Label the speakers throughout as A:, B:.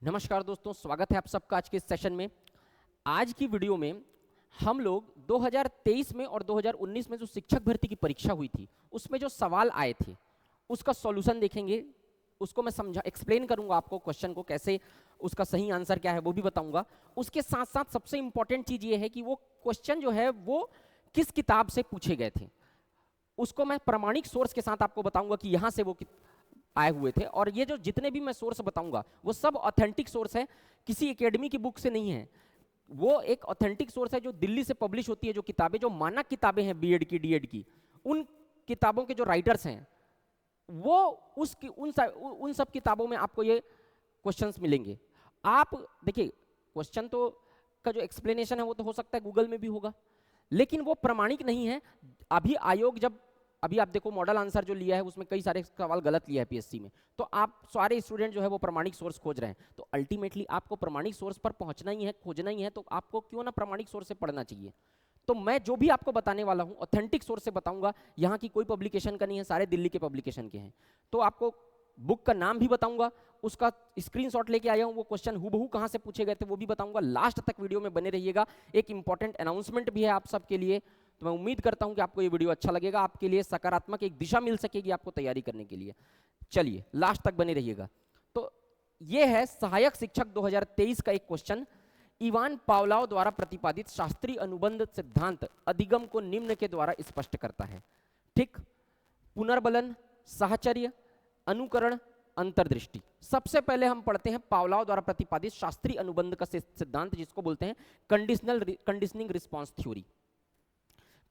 A: नमस्कार दोस्तों, स्वागत है आप सबका आज के इस सेशन में। आज की वीडियो में हम लोग 2023 में और 2019 में जो शिक्षक भर्ती की परीक्षा हुई थी उसमें जो सवाल आए थे उसका सॉल्यूशन देखेंगे। उसको मैं एक्सप्लेन करूंगा आपको, क्वेश्चन को कैसे, उसका सही आंसर क्या है वो भी बताऊंगा। उसके साथ साथ सबसे इंपॉर्टेंट चीज ये है कि वो क्वेश्चन जो है वो किस किताब से पूछे गए थे, उसको मैं प्रमाणिक सोर्स के साथ आपको बताऊंगा कि यहां से वो आए हुए थे। और ये जो जितने भी मैं सोर्स बताऊंगा वो सब ऑथेंटिक सोर्स है, किसी एकेडमी की बुक से नहीं है। वो एक ऑथेंटिक सोर्स है जो दिल्ली से पब्लिश होती है, जो किताबें, जो मानक किताबें हैं बीएड की, डीएड की, उन किताबों के जो राइटर्स हैं वो उन सब किताबों में आपको ये क्वेश्चंस मिलेंगे। आप देखिए, क्वेश्चन तो का जो एक्सप्लेनेशन है वो तो हो सकता है गूगल में भी होगा, लेकिन वो प्रमाणिक नहीं है। अभी आप देखो, मॉडल आंसर जो लिया है उसमें कई सारे सवाल गलत लिया है पीएससी में, तो आप सारे स्टूडेंट जो है वो प्रमाणिक सोर्स खोज रहे हैं। तो अल्टीमेटली आपको प्रमाणिक सोर्स पर पहुंचना ही है, खोजना ही है, तो आपको क्यों ना प्रमाणिक सोर्स से पढ़ना चाहिए। तो मैं जो भी आपको बताने वाला हूं ऑथेंटिक सोर्स से बताऊंगा। यहाँ की कोई पब्लिकेशन का नहीं है, सारे दिल्ली के पब्लिकेशन के हैं। तो आपको बुक का नाम भी बताऊंगा, उसका स्क्रीनशॉट लेके आया हूं, वो क्वेश्चन हूबहू कहां से पूछे गए थे वो भी बताऊंगा। लास्ट तक वीडियो में बने रहिएगा। एक इंपॉर्टेंट अनाउंसमेंट भी है आप सबके लिए, तो मैं उम्मीद करता हूं कि आपको ये वीडियो अच्छा लगेगा, आपके लिए सकारात्मक एक दिशा मिल सकेगी आपको तैयारी करने के लिए। चलिए लास्ट तक बने रहिएगा। तो ये है सहायक शिक्षक 2023 का एक क्वेश्चन। इवान पावलोव द्वारा प्रतिपादित शास्त्रीय अनुबंध सिद्धांत अधिगम को निम्न के द्वारा स्पष्ट करता है। ठीक, पुनर्बलन, साहचर्य, अनुकरण, अंतर्दृष्टि। सबसे पहले हम पढ़ते हैं पावलोव द्वारा प्रतिपादित शास्त्रीय अनुबंध का सिद्धांत, जिसको बोलते हैं conditioning response theory,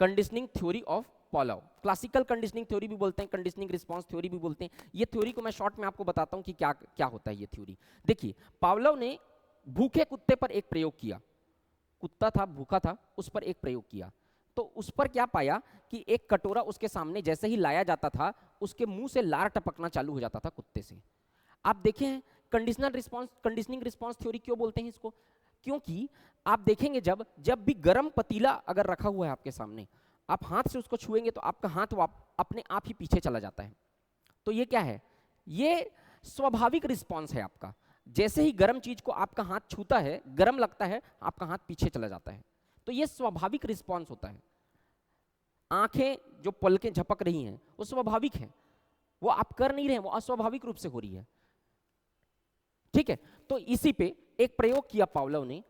A: conditioning theory of Pavlov. Classical conditioning theory भी बोलते हैं, कंडीशनिंग रिस्पॉन्स थ्योरी भी बोलते हैं। ये थ्योरी को मैं शॉर्ट में आपको बताता हूं कि क्या क्या होता है ये थ्योरी। देखिए, पावलोव ने भूखे कुत्ते पर एक प्रयोग किया। कुत्ता था, भूखा था, उस पर एक प्रयोग किया। तो उस पर क्या पाया कि एक कटोरा उसके सामने जैसे ही लाया जाता था उसके मुंह से लार टपकना चालू हो जाता था कुत्ते से। आप देखें, कंडीशनिंग रिस्पॉन्स थ्योरी क्यों बोलते हैं इसको? क्योंकि आप देखेंगे जब भी गर्म पतीला अगर रखा हुआ है आपके सामने, आप हाथ से उसको छुएंगे तो आपका हाथ अपने आप ही पीछे चला जाता है। तो ये क्या है? ये स्वाभाविक रिस्पॉन्स है आपका। जैसे ही गर्म चीज को आपका हाथ छूता है, गर्म लगता है, आपका हाथ पीछे चला जाता है। तो ये स्वाभाविक रिस्पॉन्स होता है। आंखें जो पलकें झपक रही हैं वो स्वाभाविक है, वो आप कर नहीं रहे हैं, वो अस्वाभाविक रूप से हो रही है। ठीक है, तो इसी पे एक प्रयोग किया पावलोव ने,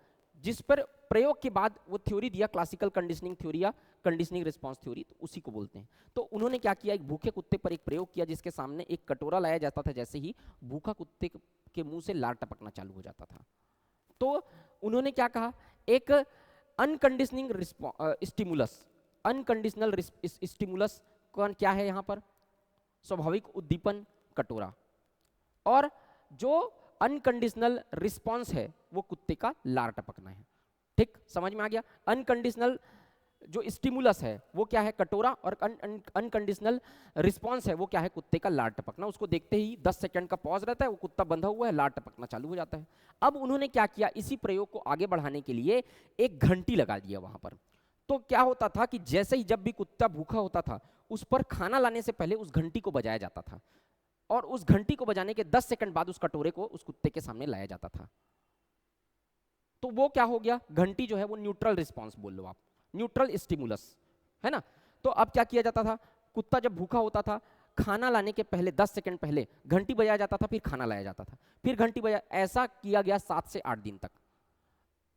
A: जिस पर प्रयोग के बाद वो थ्योरी दिया, क्लासिकल कंडीशनिंग थ्योरी या कंडीशनिंग रिस्पांस थ्योरी, तो उसी को बोलते हैं। तो उन्होंने क्या किया, एक भूखे कुत्ते पर एक प्रयोग किया जिसके सामने एक कटोरा लाया जाता था, जैसे ही भूखा कुत्ते के मुंह से लार टपकना चालू हो जाता था। तो उन्होंने क्या कहा, एक अनकंडीशनिंग स्टिमुलस, अनकंडीशनल स्टिमुलस क्या है यहाँ पर? स्वाभाविक उद्दीपन, कटोरा। और जो अनकंडीशनल रिस्पॉन्स है वो कुत्ते का लार टपकना है। ठीक, समझ में आ गया? अनकंडीशनल जो स्टिमुलस है वो क्या है? कटोरा। और अनकंडीशनल रिस्पॉन्स है वो क्या है? कुत्ते का लार टपकना। उसको देखते ही 10 सेकंड का पॉज रहता है, वो कुत्ता बंधा हुआ है, लार टपकना चालू हो जाता है। अब उन्होंने क्या किया, इसी प्रयोग को आगे बढ़ाने के लिए एक घंटी लगा दिया वहां पर। तो क्या होता था कि जैसे ही जब भी कुत्ता भूखा होता था उस पर खाना लाने से पहले उस घंटी को बजाया जाता था, और उस घंटी को बजाने के 10 सेकंड बाद उस कटोरे को उस कुत्ते के सामने लाया जाता था। तो वो क्या हो गया, घंटी जो है वो न्यूट्रल रिस्पांस बोल लो आप, न्यूट्रल स्टिमुलस है ना। तो अब क्या किया जाता था, कुत्ता जब भूखा होता था, खाना लाने के पहले 10 सेकंड पहले घंटी बजाया जाता था, फिर खाना लाया जाता था, फिर घंटी बजा, ऐसा किया गया 7 से 8 दिन तक।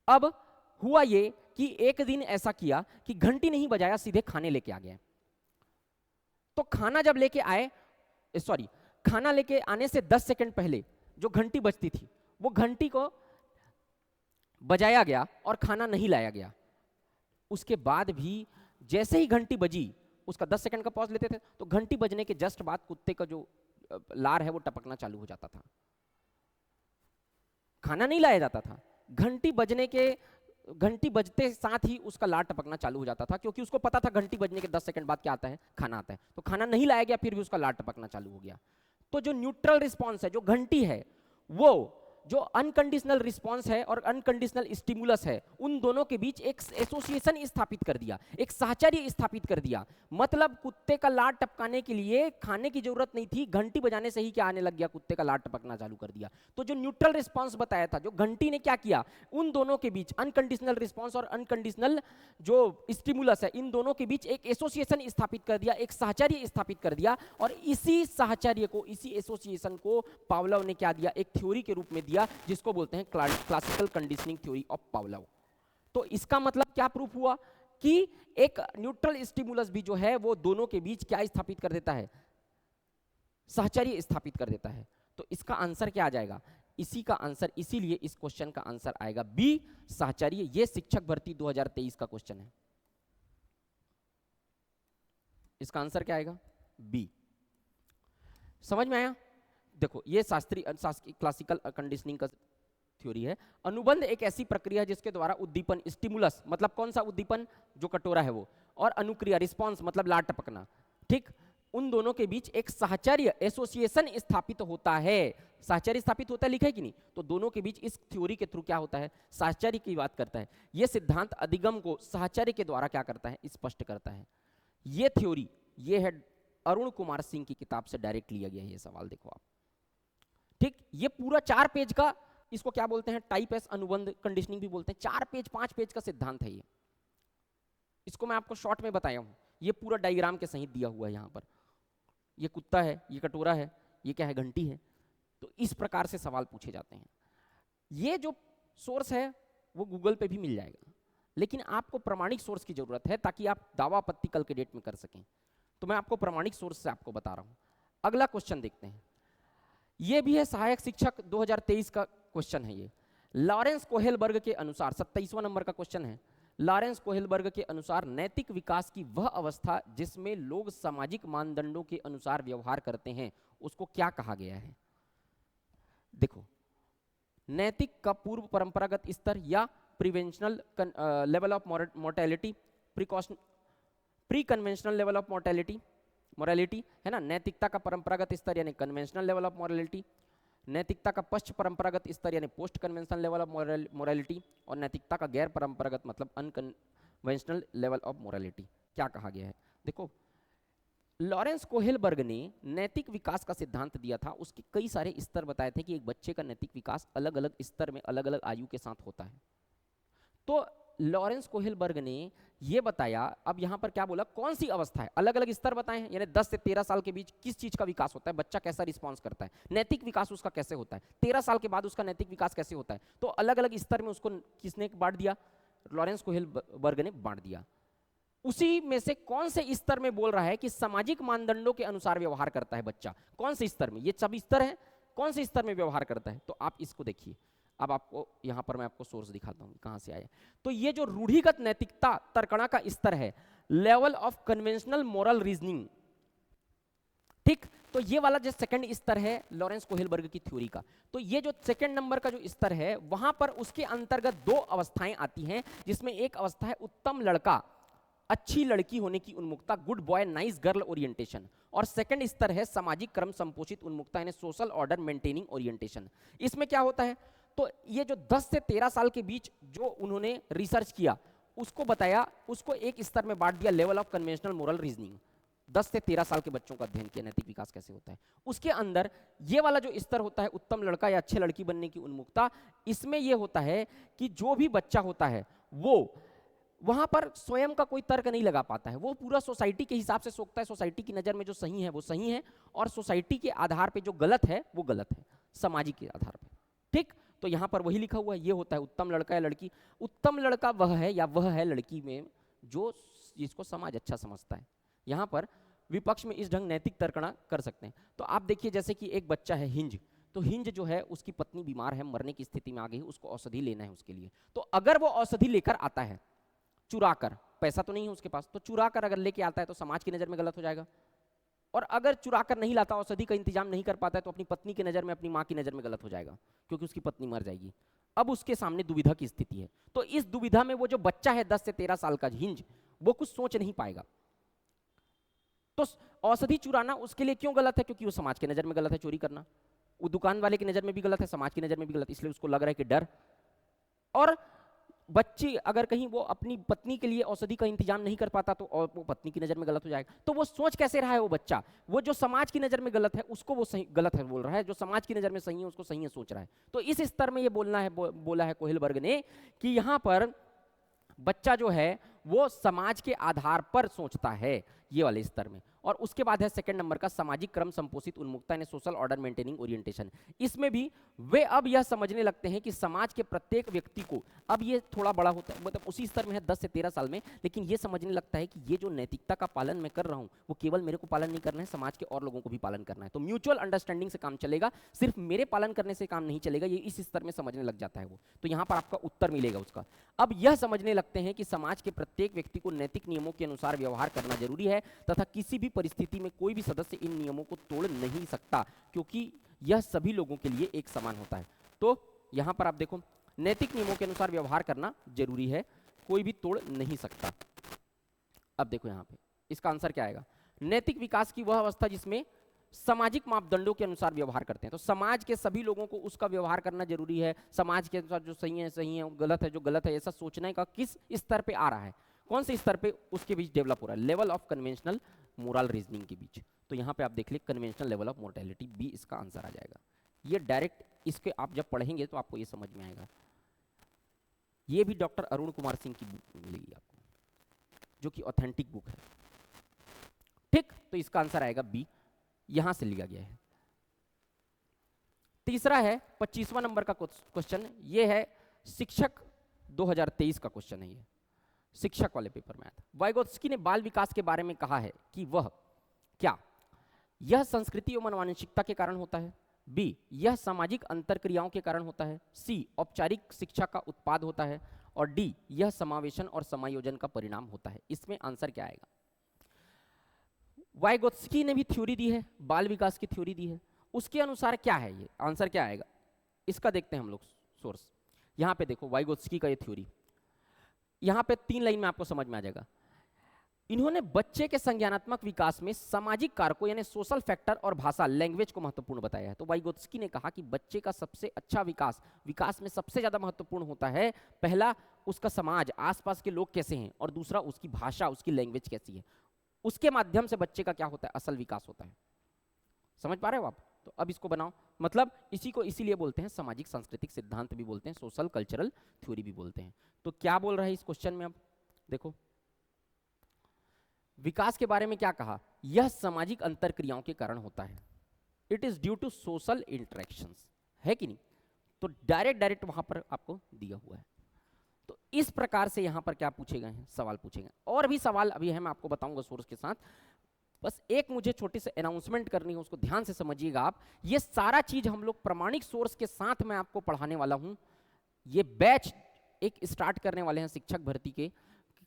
A: अब हुआ ये कि एक दिन ऐसा किया कि घंटी नहीं बजाया, सीधे खाने लेके आ गया। तो खाना जब लेके आए, सॉरी, खाना लेके आने से 10 सेकंड पहले जो घंटी बजती थी वो घंटी को बजाया गया और खाना नहीं लाया गया। उसके बाद भी जैसे ही घंटी बजी, उसका 10 सेकंड का पॉज लेते थे, तो घंटी बजने के जस्ट बाद कुत्ते का जो लार है वो टपकना चालू हो जाता था। खाना नहीं लाया जाता था, घंटी बजते साथ ही उसका लार टपकना चालू हो जाता था, क्योंकि उसको पता था घंटी बजने के 10 सेकंड बाद क्या आता है, खाना आता है। तो खाना नहीं लाया गया, फिर भी उसका लार टपकना चालू हो गया। तो जो न्यूट्रल रिस्पॉन्स है, जो घंटी है, वो जो अनकंडीशनल रिस्पॉन्स है और अनकंडीशनल स्टिमुलस है, उन दोनों के बीच एक एसोसिएशन स्थापित कर दिया, एक साहचर्य स्थापित कर दिया। मतलब कुत्ते का लार टपकाने के लिए खाने की जरूरत नहीं थी, घंटी बजाने से ही क्या आने लग गया, कुत्ते का लार टपकना चालू कर दिया। तो जो न्यूट्रल रिस्पॉन्स बताया था, जो घंटी ने क्या किया, उन दोनों के बीच अनकंडीशनल रिस्पॉन्स और अनकंडीशनल जो स्टिमुलस है, इन दोनों के बीच एक एसोसिएशन स्थापित कर दिया, एक साहचर्य स्थापित कर दिया। और इसी साहचर्य को, इसी एसोसिएशन को पावलोव ने क्या दिया, एक थ्योरी के रूप में दिया, जिसको बोलते हैं classical conditioning theory of Pavlov. तो इसका मतलब क्या प्रूफ हुआ कि एक न्यूट्रल स्टिमुलस भी जो है वो दोनों के बीच क्या स्थापित कर देता है, साहचर्य स्थापित कर देता है। तो इसका आंसर क्या आ जाएगा, इसी का आंसर, इसीलिए इस क्वेश्चन का आंसर आएगा बी, साहचर्य। ये शिक्षक भर्ती 2023 का क्वेश्चन है, इसका आंसर क्या आएगा, बी। समझ में आया? देखो ये शास्त्रीय क्लासिकल कंडीशनिंग का थ्योरी है। अनुबंध एक ऐसी प्रक्रिया है जिसके द्वारा उद्दीपन, स्टिमुलस मतलब कौन सा उद्दीपन, जो कटोरा है वो, और अनुक्रिया रिस्पॉन्स मतलब लार टपकना, ठीक, उन दोनों के बीच एक साहचर्य एसोसिएशन स्थापित होता है। साहचर्य स्थापित होता है, लिखा है कि नहीं? तो दोनों के बीच इस थ्योरी के थ्रू क्या होता है, साहचर्य की बात करता है। यह सिद्धांत अधिगम को साहचर्य के द्वारा क्या करता है, स्पष्ट करता है। ये थ्योरी, ये है अरुण कुमार सिंह की किताब से डायरेक्ट लिया गया है ये सवाल, देखो आप, ठीक। ये पूरा 4 पेज का, इसको क्या बोलते हैं, टाइप एस अनुबंध कंडीशनिंग भी बोलते हैं। 4 पेज 5 पेज का सिद्धांत है ये। इसको मैं आपको शॉर्ट में बताया हूं, ये पूरा डायग्राम के सहित दिया हुआ है। यहां पर ये कुत्ता है, ये कटोरा है, ये क्या है, घंटी है। तो इस प्रकार से सवाल पूछे जाते हैं। ये जो सोर्स है वो गूगल पे भी मिल जाएगा, लेकिन आपको प्रमाणिक सोर्स की जरूरत है ताकि आप दावा आपत्ति कल के डेट में कर सकें। तो मैं आपको प्रमाणिक सोर्स से आपको बता रहा हूं। अगला क्वेश्चन देखते हैं, ये भी है सहायक शिक्षक 2023 का क्वेश्चन है। ये लॉरेंस कोहेलबर्ग के अनुसार 27वां नंबर का क्वेश्चन है। लॉरेंस कोहेलबर्ग के अनुसार नैतिक विकास की वह अवस्था जिसमें लोग सामाजिक मानदंडों के अनुसार व्यवहार करते हैं, उसको क्या कहा गया है? देखो, नैतिक का पूर्व परंपरागत स्तर या preventional level of mortality, pre conventional level of morality है ना। नैतिकता का परंपरागत स्तर यानी कन्वेंशनल लेवल ऑफ मोरालिटी, नैतिकता का पश्च परंपरागत स्तर यानी post conventional level of morality, और नैतिकता का गैर परंपरागत मतलब अनकन्वेंशनल लेवल ऑफ मोरालिटी। क्या कहा गया है? देखो, लॉरेंस कोहेलबर्ग ने नैतिक विकास का सिद्धांत दिया था। उसके कई सारे स्तर बताए थे कि एक बच्चे का नैतिक विकास अलग अलग स्तर में अलग अलग आयु के साथ होता है। तो लॉरेंस कोहेलबर्ग ने ये बताया, अब यहां पर क्या बोला, कौन सी अवस्था है, अलग अलग स्तर बताए हैं, यानी 10 से 13 साल के बीच किस चीज का विकास होता है, बच्चा कैसा रिस्पॉन्स करता है, नैतिक विकास उसका कैसे होता है, 13 साल के बाद उसका नैतिक विकास कैसे होता है। तो अलग अलग स्तर में उसको किसने बांट दिया, लॉरेंस कोहेलबर्ग ने बांट दिया। उसी में से कौन से स्तर में बोल रहा है कि सामाजिक मानदंडों के अनुसार व्यवहार करता है बच्चा, कौन से स्तर में, ये सब स्तर है, कौन से स्तर में व्यवहार करता है? तो आप इसको देखिए। अब आपको यहां पर मैं आपको सोर्स दिखाता हूं कहां से आया। तो ये जो रूढ़िगत नैतिकता तर्कणा का स्तर है, level of conventional moral reasoning, ठीक। तो ये वाला जो सेकंड स्तर है लॉरेंस कोहेलबर्ग की थ्योरी का, तो ये जो सेकंड नंबर का जो स्तर है, वहां पर उसके अंतर्गत 2 अवस्थाएं आती हैं, जिसमें एक अवस्था है उत्तम लड़का, अच्छी लड़की होने की उन्मुखता, good boy nice girl orientation, और सेकंड स्तर है सामाजिक क्रम संपोषित उन्मुखता यानी सोशल ऑर्डर मेंटेनिंग ओरिएंटेशन। इसमें क्या होता है, तो ये जो 10 से 13 साल के बीच जो उन्होंने रिसर्च किया, उसको बताया, उसको एक स्तर में बांट दिया, level of conventional moral reasoning. 10 से 13 साल के बच्चों का अध्ययन किया, नैतिक विकास कैसे होता है। उसके अंदर ये वाला जो स्तर होता है, उत्तम लड़का या अच्छे लड़की बनने की उन्मुखता, इसमें यह होता है कि जो भी बच्चा होता है वो वहां पर स्वयं का कोई तर्क नहीं लगा पाता है, वो पूरा सोसाइटी के हिसाब से सोचता है। सोसाइटी की नजर में जो सही है वो सही है, और सोसाइटी के आधार पे जो गलत है वो गलत है, सामाजिक के आधार पे, ठीक। तो यहां पर वही लिखा हुआ है, ये होता है उत्तम लड़का या लड़की। उत्तम लड़का वह है या वह है लड़की में जो जिसको समाज अच्छा समझता है। यहां पर विपक्ष में इस ढंग नैतिक तर्कणा कर सकते हैं। तो आप देखिए, जैसे कि एक बच्चा है हिंज, तो हिंज जो है उसकी पत्नी बीमार है, मरने की स्थिति में आ गई, उसको औषधि लेना है उसके लिए। तो अगर वो औषधि लेकर आता है चुरा कर, पैसा तो नहीं है उसके पास, तो चुरा कर अगर लेके आता है तो समाज की नजर में गलत हो जाएगा। और अगर चुरा कर नहीं लाता, औषधि का इंतजाम नहीं कर पाता है, तो अपनी पत्नी की नजर में, अपनी माँ की नजर में गलत हो जाएगा, क्योंकि उसकी पत्नी मर जाएगी। अब उसके सामने दुविधा की स्थिति है। तो इस दुविधा में वो जो बच्चा है 10 से 13 साल का हिंज, वो कुछ सोच नहीं पाएगा। तो औषधि चुराना उसके लिए क्यों गलत है? क्योंकि वो समाज की नजर में गलत है चोरी करना। वो दुकान वाले की नज़र में भी गलत है, समाज की नज़र में भी गलत, इसलिए उसको लग रहा है कि डर। और बच्ची अगर कहीं वो अपनी पत्नी के लिए औषधि का इंतजाम नहीं कर पाता तो और वो पत्नी की नज़र में गलत हो जाएगा। तो वो सोच कैसे रहा है वो बच्चा, वो जो समाज की नज़र में गलत है उसको वो सही गलत है बोल रहा है, जो समाज की नज़र में सही है उसको सही है सोच रहा है। तो इस स्तर में ये बोला है कोहिलबर्ग ने कि यहाँ पर बच्चा जो है वो समाज के आधार पर सोचता है, ये वाले स्तर में। और उसके बाद है सेकंड नंबर का सामाजिक क्रम संपोषित उन्मुखता यानी सोशल ऑर्डर मेंटेनिंग ओरिएंटेशन। इसमें भी वे अब यह समझने लगते हैं कि समाज के प्रत्येक व्यक्ति को, अब ये थोड़ा बड़ा होता है, मतलब उसी स्तर में है 10 से 13 साल में, लेकिन ये समझने लगता है कि ये जो नैतिकता का पालन मैं कर रहा हूँ वो केवल मेरे को पालन नहीं करना है, समाज के और लोगों को भी पालन करना है। तो म्यूचुअल अंडरस्टैंडिंग से काम चलेगा, सिर्फ मेरे पालन करने से काम नहीं चलेगा, ये इस स्तर में समझने लग जाता है वो। तो यहाँ पर आपका उत्तर मिलेगा उसका। अब यह समझने लगते हैं कि समाज के प्रत्येक व्यक्ति को नैतिक नियमों के अनुसार व्यवहार करना जरूरी है तथा किसी भी परिस्थिति में कोई भी सदस्य इन नियमों को तोड़ नहीं सकता, क्योंकि यह सभी लोगों के लिए एक समान होता है। तो यहां पर आप देखो, नैतिक नियमों के अनुसार व्यवहार करना जरूरी है, कोई भी तोड़ नहीं सकता। अब देखो यहां पे इसका आंसर क्या आएगा, नैतिक विकास की वह अवस्था जिसमें सामाजिक मापदंडों के अनुसार व्यवहार करते हैं। तो समाज के सभी लोगों को उसका व्यवहार करना जरूरी है, समाज के अनुसार जो सही है गलत है जो गलत है, ऐसा सोचने का किस स्तर पे आ रहा है, कौन से स्तर पे उसके बीच डेवलप हो रहा है, level of conventional moral reasoning के बीच। तो यहाँ पे आप देख ले conventional level of mortality, B इसका आंसर आ जाएगा। ये डायरेक्ट इसके आप जब पढ़ेंगे तो आपको ये समझ में आएगा। ये भी डॉक्टर अरुण कुमार सिंह की बुक मिलेगी आपको, जो कि ऑथेंटिक बुक है। ठीक, तो इसका आंसर आएगा बी, यहां से लिया गया है। तीसरा है 25वां नंबर का क्वेश्चन, ये है शिक्षक 2023 का क्वेश्चन है, ये शिक्षक वाले पेपर में आया था। वाइगोत्स्की ने बाल विकास के बारे में कहा है कि वह क्या, यह संस्कृति और मनोवांशिकता के कारण होता है, बी यह सामाजिक अंतरक्रियाओं के कारण होता है, सी औपचारिक शिक्षा का उत्पाद होता है, और डी यह समावेशन और समायोजन का परिणाम होता है। इसमें आंसर क्या आएगा? वाइगोत्स्की ने भी थ्योरी दी है, बाल विकास की थ्योरी दी है, उसके अनुसार क्या है, ये आंसर क्या आएगा इसका देखते हैं हम लोग सोर्स। यहां पे देखो वाइगोत्स्की का ये थ्योरी, यहां पे 3 लाइन में आपको समझ में आ जाएगा। इन्होंने बच्चे के संज्ञानात्मक विकास में सामाजिक कारकों यानी सोशल फैक्टर और भाषा लैंग्वेज को महत्वपूर्ण बताया है। तो वाइगोत्स्की ने कहा कि बच्चे का सबसे अच्छा विकास में सबसे ज्यादा महत्वपूर्ण होता है, पहला उसका समाज, आसपास के लोग कैसे हैं, और दूसरा उसकी भाषा, उसकी लैंग्वेज कैसी है, उसके माध्यम से बच्चे का क्या होता है, असल विकास होता है। समझ पा रहे हो आप? तो अब इसको बनाओ, मतलब इसी को इसीलिए बोलते हैं सामाजिक सांस्कृतिक सिद्धांत भी बोलते हैं, सोशल कल्चरल थ्योरी भी बोलते हैं। तो क्या बोल रहा है इस क्वेश्चन में, अब देखो विकास के बारे में क्या कहा, यह सामाजिक अंतरक्रियाओं के कारण होता है, it is due to social interactions, है कि नहीं? तो डायरेक्ट वहां पर आपको दिया हुआ है। तो इस प्रकार से यहां पर क्या पूछे गए हैं, सवाल पूछे गए। और भी सवाल अभी है, मैं आपको बताऊंगा सोर्स के साथ। बस एक मुझे छोटी सी अनाउंसमेंट करनी है, उसको ध्यान से समझिएगा आप। ये सारा चीज हम लोग प्रमाणिक सोर्स के साथ मैं आपको पढ़ाने वाला हूं। ये बैच एक स्टार्ट करने वाले हैं शिक्षक भर्ती के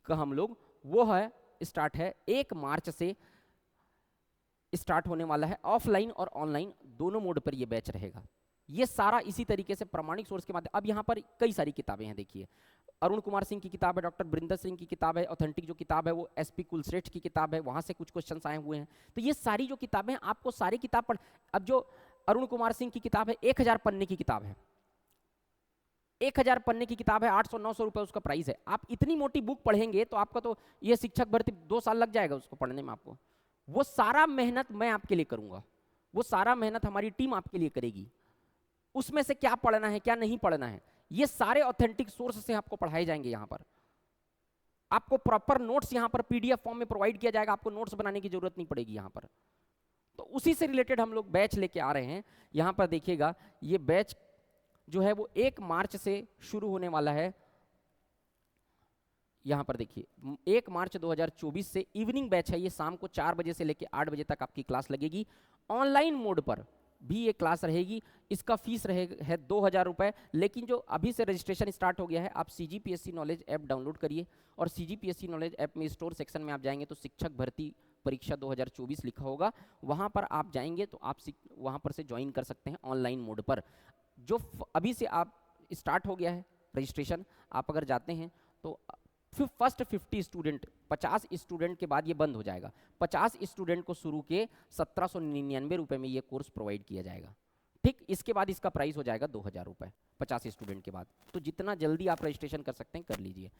A: का हम लोग, वो है स्टार्ट है 1 मार्च से स्टार्ट होने वाला है। ऑफलाइन और ऑनलाइन दोनों मोड पर ये बैच रहेगा। ये सारा इसी तरीके से प्रमाणिक सोर्स के माध्यम। अब यहाँ पर कई सारी किताबें हैं, देखिए अरुण कुमार सिंह की किताब है, डॉक्टर बरिंदर सिंह की किताब है, ऑथेंटिक जो किताब है वो एसपी कुलश्रेष्ठ की किताब है, वहां से कुछ क्वेश्चंस आए हुए हैं। तो ये सारी जो किताबें, आपको सारी किताब पढ़, अब जो अरुण कुमार सिंह की किताब है 1000 पन्ने की किताब है, 1000 पन्ने की किताब है, 800-900 रुपए उसका प्राइस है। आप इतनी मोटी बुक पढ़ेंगे तो आपका तो ये शिक्षक भर्ती 2 साल लग जाएगा उसको पढ़ने में आपको। वो सारा मेहनत मैं आपके लिए करूंगा, वो सारा मेहनत हमारी टीम आपके लिए करेगी। उसमें से क्या पढ़ना है क्या नहीं पढ़ना है, ये सारे ऑथेंटिक सोर्स से आपको पढ़ाए जाएंगे। यहां पर आपको प्रॉपर नोट्स यहां पर पीडीएफ फॉर्म में प्रोवाइड किया जाएगा, आपको नोट्स बनाने की जरूरत नहीं पड़ेगी यहां पर। तो उसी से रिलेटेड हम लोग बैच लेके आ रहे हैं। यहां पर देखिएगा ये बैच जो है वो 1 मार्च से शुरू होने वाला है। यहां पर देखिए 1 मार्च 2024 से इवनिंग बैच है, ये शाम को 4 बजे से लेकर 8 बजे तक आपकी क्लास लगेगी। ऑनलाइन मोड पर भी ये क्लास रहेगी। इसका फीस है 2000 रुपए, लेकिन जो अभी से रजिस्ट्रेशन स्टार्ट हो गया है, आप CGPSC नॉलेज ऐप डाउनलोड करिए और CGPSC नॉलेज ऐप में स्टोर सेक्शन में आप जाएंगे तो शिक्षक भर्ती परीक्षा 2024 लिखा होगा, वहां पर आप जाएंगे तो आप वहां पर से ज्वाइन कर सकते हैं ऑनलाइन मोड पर। जो अभी से आप स्टार्ट हो गया है रजिस्ट्रेशन, आप अगर जाते हैं तो फर्स्ट 50 स्टूडेंट, 50 स्टूडेंट के बाद ये बंद हो जाएगा। 50 स्टूडेंट को शुरू के 1799 रुपए में ये कोर्स प्रोवाइड किया जाएगा। ठीक, इसके बाद इसका प्राइस हो जाएगा 2000 रुपये 50 स्टूडेंट के बाद। तो जितना जल्दी आप रजिस्ट्रेशन कर सकते हैं कर लीजिए।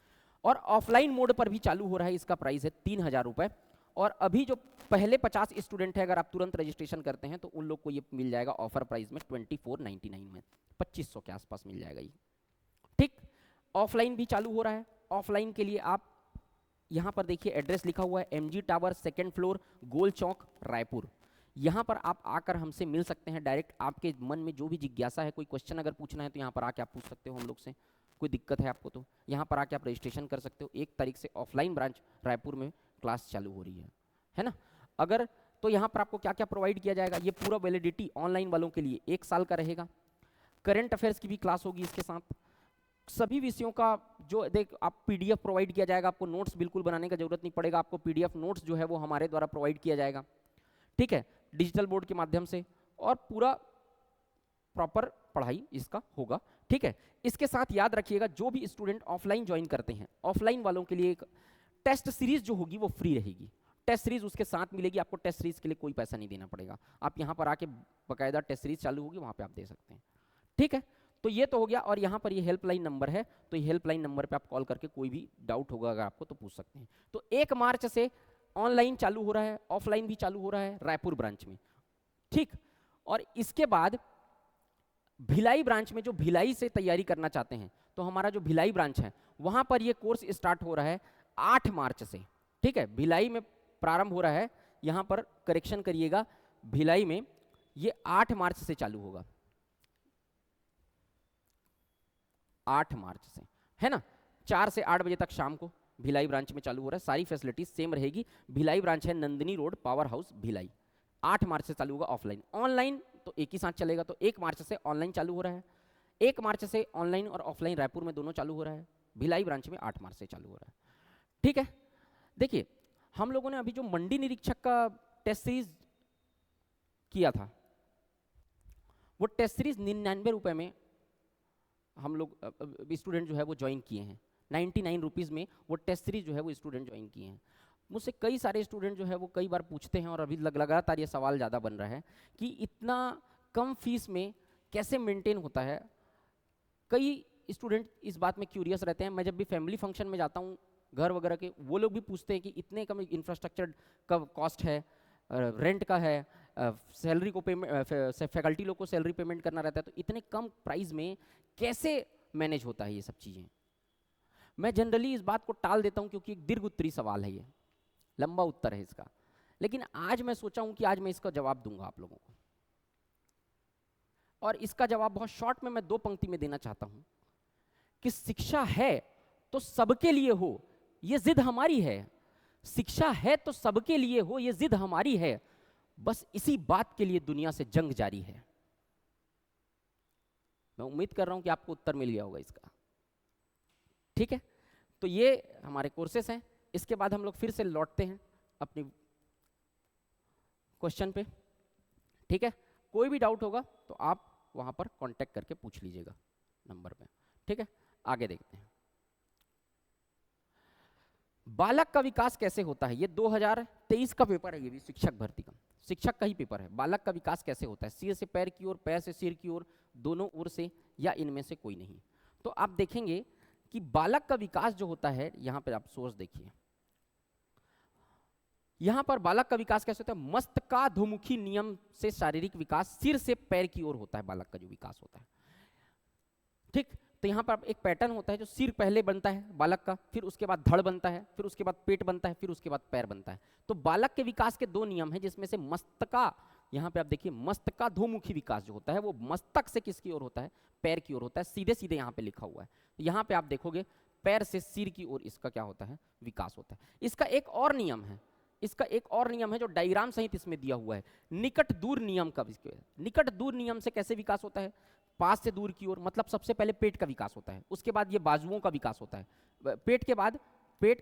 A: और ऑफलाइन मोड पर भी चालू हो रहा है, इसका प्राइस है 3000 रुपये। और अभी जो पहले 50 स्टूडेंट है, अगर आप तुरंत रजिस्ट्रेशन करते हैं तो उन लोग को ये मिल जाएगा ऑफर प्राइस में 2499 में, 2500 के आसपास मिल जाएगा ये। ठीक, ऑफलाइन भी चालू हो रहा है। ऑफलाइन के लिए आप यहाँ पर देखिए एड्रेस लिखा हुआ है, MG टावर 2nd फ्लोर, गोल चौक, रायपुर। यहाँ पर आप आकर हमसे मिल सकते हैं डायरेक्ट। आपके मन में जो भी जिज्ञासा है, कोई क्वेश्चन अगर पूछना है तो यहाँ पर आके आप पूछ सकते हो हम लोग से। कोई दिक्कत है आपको तो यहाँ पर आके आप रजिस्ट्रेशन कर सकते हो। 1 तारीख से ऑफलाइन ब्रांच रायपुर में क्लास चालू हो रही है ना। अगर तो यहाँ पर आपको क्या क्या प्रोवाइड किया जाएगा, ये पूरा वैलिडिटी ऑनलाइन वालों के लिए 1 साल का रहेगा। करंट अफेयर्स की भी क्लास होगी इसके साथ। सभी विषयों का जो देख आप PDF प्रोवाइड किया जाएगा, आपको नोट्स बिल्कुल बनाने का जरूरत नहीं पड़ेगा। आपको PDF नोट्स जो है वो हमारे द्वारा प्रोवाइड किया जाएगा, ठीक है, डिजिटल बोर्ड के माध्यम से। और पूरा प्रॉपर पढ़ाई इसका होगा, ठीक है। इसके साथ याद रखिएगा, जो भी स्टूडेंट ऑफलाइन ज्वाइन करते हैं, ऑफलाइन वालों के लिए एक टेस्ट सीरीज जो होगी वो फ्री रहेगी। टेस्ट सीरीज उसके साथ मिलेगी, आपको टेस्ट सीरीज के लिए कोई पैसा नहीं देना पड़ेगा। आप यहाँ पर आके बाकायदा टेस्ट सीरीज चालू होगी, वहाँ पे आप दे सकते हैं, ठीक है। तो ये तो हो गया। और यहाँ पर ये हेल्पलाइन नंबर है, तो ये हेल्पलाइन नंबर पे आप कॉल करके कोई भी डाउट होगा अगर आपको तो पूछ सकते हैं। तो 1 मार्च से ऑनलाइन चालू हो रहा है, ऑफलाइन भी चालू हो रहा है रायपुर ब्रांच में, ठीक। और इसके बाद भिलाई ब्रांच में, जो भिलाई से तैयारी करना चाहते हैं, तो हमारा जो भिलाई ब्रांच है वहां पर ये कोर्स स्टार्ट हो रहा है 8 मार्च से, ठीक है। भिलाई में प्रारंभ हो रहा है, यहां पर करेक्शन करिएगा, भिलाई में ये 8 मार्च से चालू होगा, 8 मार्च से, है ना। 4 से 8 बजे तक शाम को भिलाई ब्रांच में चालू हो रहा है। सारी फैसिलिटीज सेम रहेगी। भिलाई ब्रांच है Nandini road, power house, Bhilai. 8 मार्च से चालू होगा ऑफलाइन। ऑनलाइन तो एक ही साथ चलेगा, तो 1 मार्च से ऑनलाइन चालू हो रहा है, 1 मार्च से ऑनलाइन और ऑफलाइन रायपुर में दोनों चालू हो रहा है। भिलाई ब्रांच में 8 मार्च से चालू हो रहा है, ठीक है। देखिए, हम लोगों ने अभी जो मंडी निरीक्षक का टेस्ट सीरीज किया था, वो टेस्ट सीरीज 99 रुपए में हम लोग स्टूडेंट जो है वो ज्वाइन किए हैं। 99 रुपीज़ में वो टेस्ट सीरीज जो है वो स्टूडेंट ज्वाइन किए हैं। मुझसे कई सारे स्टूडेंट जो है वो कई बार पूछते हैं, और अभी लगातार ये सवाल ज़्यादा बन रहा है कि इतना कम फीस में कैसे मेंटेन होता है। कई स्टूडेंट इस बात में क्यूरियस रहते हैं। मैं जब भी फैमिली फंक्शन में जाता हूँ घर वगैरह के, वो लोग भी पूछते हैं कि इतने कम इंफ्रास्ट्रक्चर का कॉस्ट है, रेंट का है, सैलरी को पेमेंट, फैकल्टी लोग को सैलरी पेमेंट करना रहता है, तो इतने कम प्राइस में कैसे मैनेज होता है ये सब चीज़ें। मैं जनरली इस बात को टाल देता हूँ क्योंकि एक दीर्घ उत्तरी सवाल है, ये लंबा उत्तर है इसका। लेकिन आज मैं सोचा हूँ कि आज मैं इसका जवाब दूंगा आप लोगों को, और इसका जवाब बहुत शॉर्ट में मैं 2 पंक्ति में देना चाहता हूँ कि शिक्षा है तो सबके लिए हो, ये जिद हमारी है। शिक्षा है तो सबके लिए हो, ये जिद हमारी है। बस इसी बात के लिए दुनिया से जंग जारी है। मैं उम्मीद कर रहा हूं कि आपको उत्तर मिल गया होगा इसका, ठीक है। तो ये हमारे कोर्सेस हैं। इसके बाद हम लोग फिर से लौटते हैं अपनी क्वेश्चन पे, ठीक है। कोई भी डाउट होगा तो आप वहां पर कांटेक्ट करके पूछ लीजिएगा नंबर पे, ठीक है। आगे देखते हैं, बालक का विकास कैसे होता है। ये 2023 का पेपर है, ये भी शिक्षक भर्ती का, शिक्षक का ही पेपर है। बालक का विकास कैसे होता है, सिर से पैर की ओर, पैर से सिर की ओर, दोनों ओर से, या इनमें से कोई नहीं। तो आप देखेंगे कि बालक का विकास जो होता है, यहां पर आप सोर्स देखिए, यहां पर बालक का विकास कैसे होता है, मस्तकाधोमुखी नियम से शारीरिक विकास, सिर से पैर की ओर होता है बालक का जो विकास होता है, ठीक। तो यहाँ पर एक पैटर्न होता है, जो सिर पहले बनता है बालक का, फिर उसके बाद धड़ बनता है, फिर उसके बाद पेट बनता है, फिर उसके बाद पैर बनता है। तो बालक के विकास के 2 नियम हैं, जिसमें से मस्तका, यहाँ पे आप देखिए मस्तकाधोमुखी विकास जो होता है वो मस्तक से किसकी ओर होता है, पैर की ओर होता है। सीधे सीधे यहाँ पे लिखा हुआ है। तो यहाँ पे आप देखोगे पैर से सिर की ओर इसका क्या होता है, विकास होता है। इसका एक और नियम है, इसका एक और नियम है जो डायग्राम सहित इसमें दिया हुआ है, निकट दूर नियम का। निकट दूर नियम से कैसे विकास होता है, पास से दूर की ओर, मतलब सबसे पहले पेट का विकास होता है, उसके बाद ये बाजुओं का विकास होता है, पेट के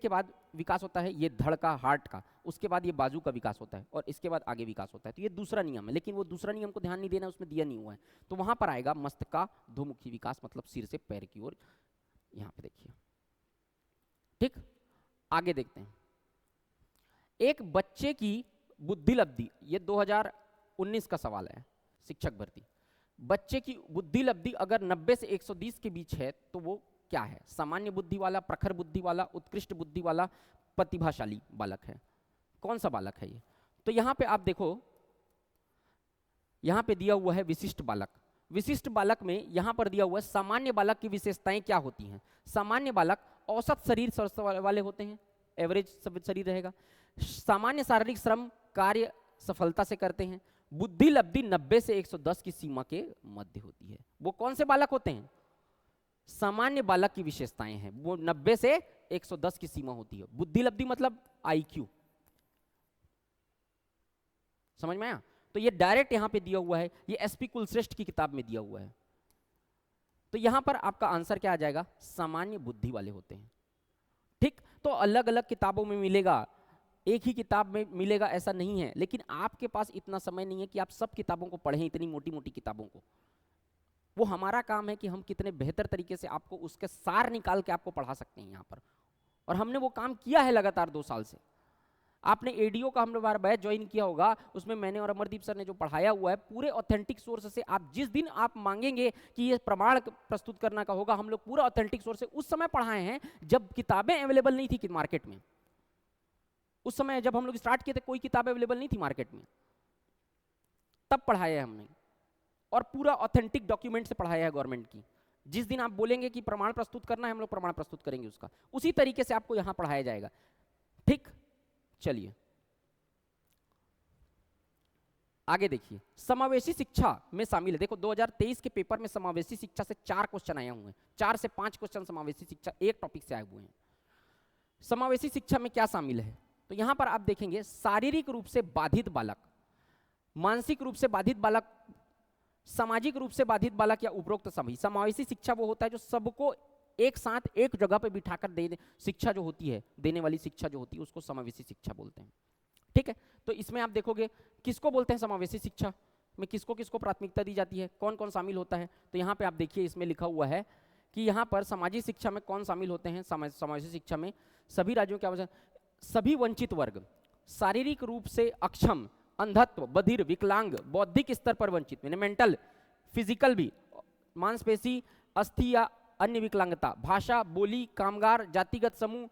A: बाद विकास होता है ये धड़ का, हार्ट का, उसके बाद ये बाजू का विकास होता है, और इसके बाद आगे विकास होता है। तो ये दूसरा नियम है, लेकिन वो दूसरा नियम को ध्यान नहीं देना, उसमें दिया नहीं हुआ है। तो वहां पर आएगा मस्तकाधोमुखी विकास, मतलब सिर से पैर की ओर। यहाँ पे देखिए, ठीक। आगे देखते हैं, एक बच्चे की बुद्धि लब्धि, ये 2019 का सवाल है शिक्षक भर्ती। बच्चे की बुद्धि लब्धि अगर 90 से 120 के बीच है तो वो क्या है? सामान्य बुद्धि वाला, प्रखर बुद्धि वाला, उत्कृष्ट बुद्धि वाला, प्रतिभाशाली बालक है। कौन सा बालक है ये? तो यहां पे आप देखो, यहां पे दिया हुआ है विशिष्ट बालक। विशिष्ट बालक में यहां पर दिया हुआ है सामान्य बालक की विशेषताएं क्या होती हैं। सामान्य बालक औसत शरीर स्वास्थ्य वाले होते हैं, एवरेज शरीर रहेगा। सामान्य शारीरिक श्रम कार्य सफलता से करते हैं। बुद्धि लब्धि 90 से 110 की सीमा के मध्य होती है। वो कौन से बालक होते हैं? सामान्य बालक की विशेषताएं हैं, वो 90 से 110 की सीमा होती है। बुद्धि लब्धि मतलब आईक्यू, समझ में आया? तो ये डायरेक्ट यहां पे दिया हुआ है, ये एसपी कुलश्रेष्ठ की किताब में दिया हुआ है। तो यहां पर आपका आंसर क्या आ जाएगा? सामान्य बुद्धि वाले होते हैं। ठीक, तो अलग अलग किताबों में मिलेगा, एक ही किताब में मिलेगा ऐसा नहीं है, लेकिन आपके पास इतना समय नहीं है कि आप सब किताबों को पढ़ें, इतनी मोटी मोटी किताबों को। वो हमारा काम है कि हम कितने बेहतर तरीके से आपको उसके सार निकाल के आपको पढ़ा सकते हैं यहाँ पर, और हमने वो काम किया है लगातार 2 साल से। आपने एडीओ का हमने बार बैच ज्वाइन किया होगा, उसमें मैंने और अमरदीप सर ने जो पढ़ाया हुआ है पूरे ऑथेंटिक सोर्स से। आप जिस दिन आप मांगेंगे कि ये प्रमाण प्रस्तुत करना का होगा, हम लोग पूरा ऑथेंटिक सोर्स से उस समय पढ़ाए हैं जब किताबें अवेलेबल नहीं थी मार्केट में। उस समय जब हम लोग स्टार्ट किए थे कोई किताब अवेलेबल नहीं थी मार्केट में, तब पढ़ाया है हमने, और पूरा ऑथेंटिक डॉक्यूमेंट से पढ़ाया है गवर्नमेंट की। जिस दिन आप बोलेंगे कि प्रमाण प्रस्तुत करना है, हम लोग प्रमाण प्रस्तुत करेंगे उसका, उसी तरीके से आपको यहां पढ़ाया जाएगा। ठीक, चलिए आगे देखिए। समावेशी शिक्षा में शामिल है। देखो 2023 के पेपर में समावेशी शिक्षा से 4 क्वेश्चन आए हुए हैं, 4 से 5 क्वेश्चन समावेशी शिक्षा एक टॉपिक से आए हुए हैं। समावेशी शिक्षा में क्या शामिल है? तो यहां पर आप देखेंगे शारीरिक रूप से बाधित बालक, मानसिक रूप से बाधित बालक, सामाजिक रूप से बाधित बालक या उपरोक्त सभी। समावेशी शिक्षा वो होता है जो सबको एक साथ एक जगह पे बिठाकर दे शिक्षा जो होती है, देने वाली शिक्षा जो होती है, उसको समावेशी शिक्षा बोलते हैं। ठीक है, तो इसमें आप देखोगे किसको बोलते हैं समावेशी शिक्षा में, किसको किसको प्राथमिकता दी जाती है, कौन कौन शामिल होता है। तो यहाँ पे आप देखिए इसमें लिखा हुआ है कि यहाँ पर सामाजिक शिक्षा में कौन शामिल होते हैं। समावेशी शिक्षा में सभी राज्यों के सभी वंचित वर्ग, शारीरिक रूप से अक्षम, अंधत्व, बधिर, विकलांग, बौद्धिक स्तर पर वंचित, मेंटल फिजिकल भी, मांसपेशी, अस्थि या अन्य विकलांगता, भाषा, बोली, कामगार, जातिगत समूह,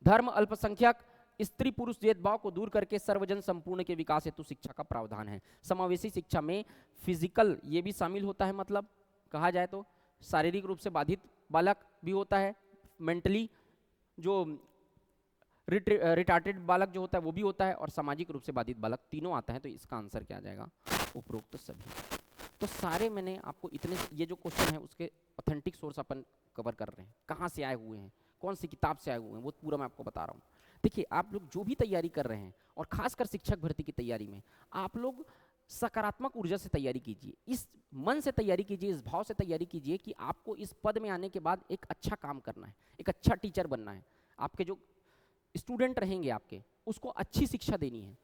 A: धर्म, अल्पसंख्यक, स्त्री पुरुष भेदभाव को दूर करके सर्वजन संपूर्ण के विकास हेतु शिक्षा का प्रावधान है। समावेशी शिक्षा में फिजिकल ये भी शामिल होता है, मतलब कहा जाए तो शारीरिक रूप से बाधित बालक भी होता है, मेंटली जो रिटार्टेड बालक जो होता है वो भी होता है, और सामाजिक रूप से बाधित बालक, तीनों आता है। तो इसका आंसर क्या आ जाएगा? उपरोक्त सभी। तो सारे मैंने आपको इतने, ये जो क्वेश्चन है उसके ऑथेंटिक सोर्स अपन कवर कर रहे हैं, कहाँ से आए हुए हैं, कौन सी किताब से आए हुए हैं, वो पूरा मैं आपको बता रहा हूँ। देखिए आप लोग जो भी तैयारी कर रहे हैं, और खासकर शिक्षक भर्ती की तैयारी में आप लोग सकारात्मक ऊर्जा से तैयारी कीजिए, इस मन से तैयारी कीजिए, इस भाव से तैयारी कीजिए कि आपको इस पद में आने के बाद एक अच्छा काम करना है, एक अच्छा टीचर बनना है, आपके जो स्टूडेंट रहेंगे आपके, उसको अच्छी शिक्षा देनी है,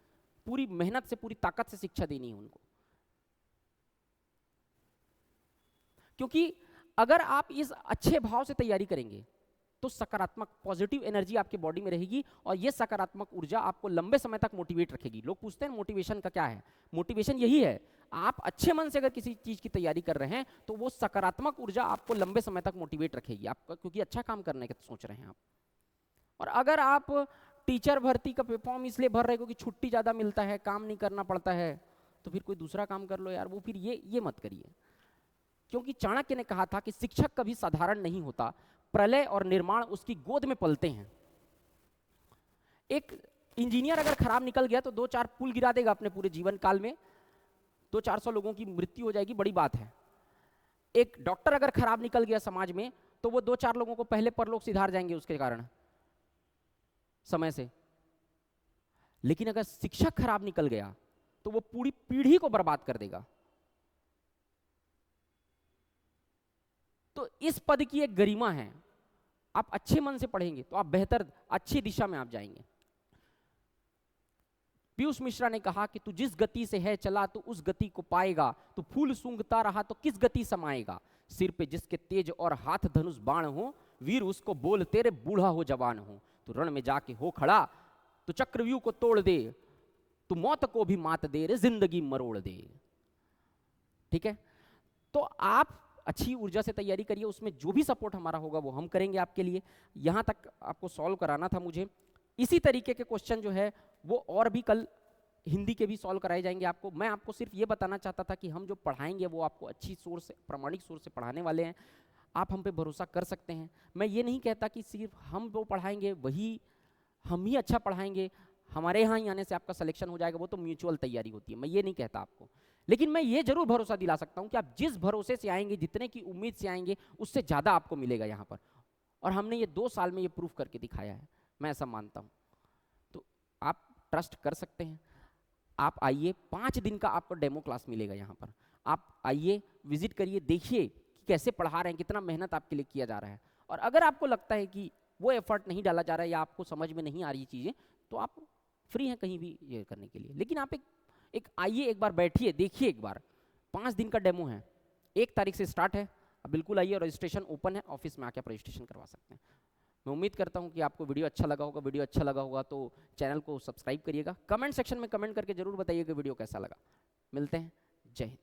A: पूरी मेहनत से पूरी ताकत से शिक्षा देनी है उनको। क्योंकि अगर आप इस अच्छे भाव से तैयारी करेंगे तो सकारात्मक पॉजिटिव एनर्जी आपके बॉडी में रहेगी, और ये सकारात्मक ऊर्जा आपको लंबे समय तक मोटिवेट रखेगी। लोग पूछते हैं मोटिवेशन का क्या है? मोटिवेशन यही है, आप अच्छे मन से अगर किसी चीज की तैयारी कर रहे हैं तो वो सकारात्मक ऊर्जा आपको लंबे समय तक मोटिवेट रखेगी आपका, क्योंकि अच्छा काम करने का सोच रहे हैं आप। और अगर आप टीचर भर्ती का फॉर्म इसलिए भर रहे हो कि छुट्टी ज़्यादा मिलता है, काम नहीं करना पड़ता है, तो फिर कोई दूसरा काम कर लो यार, वो फिर ये मत करिए। क्योंकि चाणक्य ने कहा था कि शिक्षक कभी साधारण नहीं होता, प्रलय और निर्माण उसकी गोद में पलते हैं। एक इंजीनियर अगर खराब निकल गया तो 2-4 पुल गिरा देगा अपने पूरे जीवन काल में, 200-400 लोगों की मृत्यु हो जाएगी, बड़ी बात है। एक डॉक्टर अगर खराब निकल गया समाज में तो वो 2-4 लोगों को पहले परलोक सिधार जाएंगे उसके कारण, समय से। लेकिन अगर शिक्षक खराब निकल गया तो वो पूरी पीढ़ी को बर्बाद कर देगा। तो इस पद की एक गरिमा है, आप अच्छे मन से पढ़ेंगे तो आप बेहतर अच्छी दिशा में आप जाएंगे। पीयूष मिश्रा ने कहा कि तू जिस गति से है चला तो उस गति को पाएगा, तू फूल सूंघता रहा तो किस गति समाएगा, सिर पे जिसके तेज और हाथ धनुष बाण हो, वीर उसको बोल तेरे बूढ़ा हो जवान हो, तू रण में जाके हो खड़ा, तू चक्रव्यूह को तोड़ दे, तू मौत को भी मात दे रे जिंदगी मरोड़ दे। ठीक है, तो आप अच्छी ऊर्जा से तैयारी करिए, उसमें जो भी सपोर्ट हमारा होगा वो हम करेंगे आपके लिए। यहाँ तक आपको सॉल्व कराना था मुझे। इसी तरीके के क्वेश्चन जो है वो और भी कल हिंदी के भी सॉल्व कराए जाएंगे आपको। मैं आपको सिर्फ ये बताना चाहता था कि हम जो पढ़ाएंगे वो आपको अच्छी सोर्स से, प्रामाणिक सोर्स से पढ़ाने वाले हैं। आप हम पे भरोसा कर सकते हैं। मैं ये नहीं कहता कि सिर्फ हम वो पढ़ाएंगे वही हम ही अच्छा पढ़ाएंगे, हमारे यहाँ ही आने से आपका सिलेक्शन हो जाएगा, वो तो म्यूचुअल तैयारी होती है, मैं ये नहीं कहता आपको। लेकिन मैं ये जरूर भरोसा दिला सकता हूँ कि आप जिस भरोसे से आएंगे, जितने की उम्मीद से आएंगे, उससे ज़्यादा आपको मिलेगा यहाँ पर। और हमने ये 2 साल में ये प्रूफ करके दिखाया है, मैं ऐसा मानता हूँ। तो आप ट्रस्ट कर सकते हैं। आप आइए, 5 दिन का आपको डेमो क्लास मिलेगा यहाँ पर। आप आइए, विजिट करिए, देखिए कि कैसे पढ़ा रहे हैं, कितना मेहनत आपके लिए किया जा रहा है। और अगर आपको लगता है कि वो एफर्ट नहीं डाला जा रहा है या आपको समझ में नहीं आ रही चीज़ें, तो आप फ्री हैं कहीं भी ये करने के लिए। लेकिन आप एक आइए, एक बार बैठिए, देखिए एक बार। 5 दिन का डेमो है, 1 तारीख से स्टार्ट है। अब बिल्कुल आइए, रजिस्ट्रेशन ओपन है, ऑफिस में आके आप रजिस्ट्रेशन करवा सकते हैं। मैं उम्मीद करता हूँ कि आपको वीडियो अच्छा लगा होगा। वीडियो अच्छा लगा होगा तो चैनल को सब्सक्राइब करिएगा। कमेंट सेक्शन में कमेंट करके जरूर बताइए कि वीडियो कैसा लगा। मिलते हैं, जय हिंद।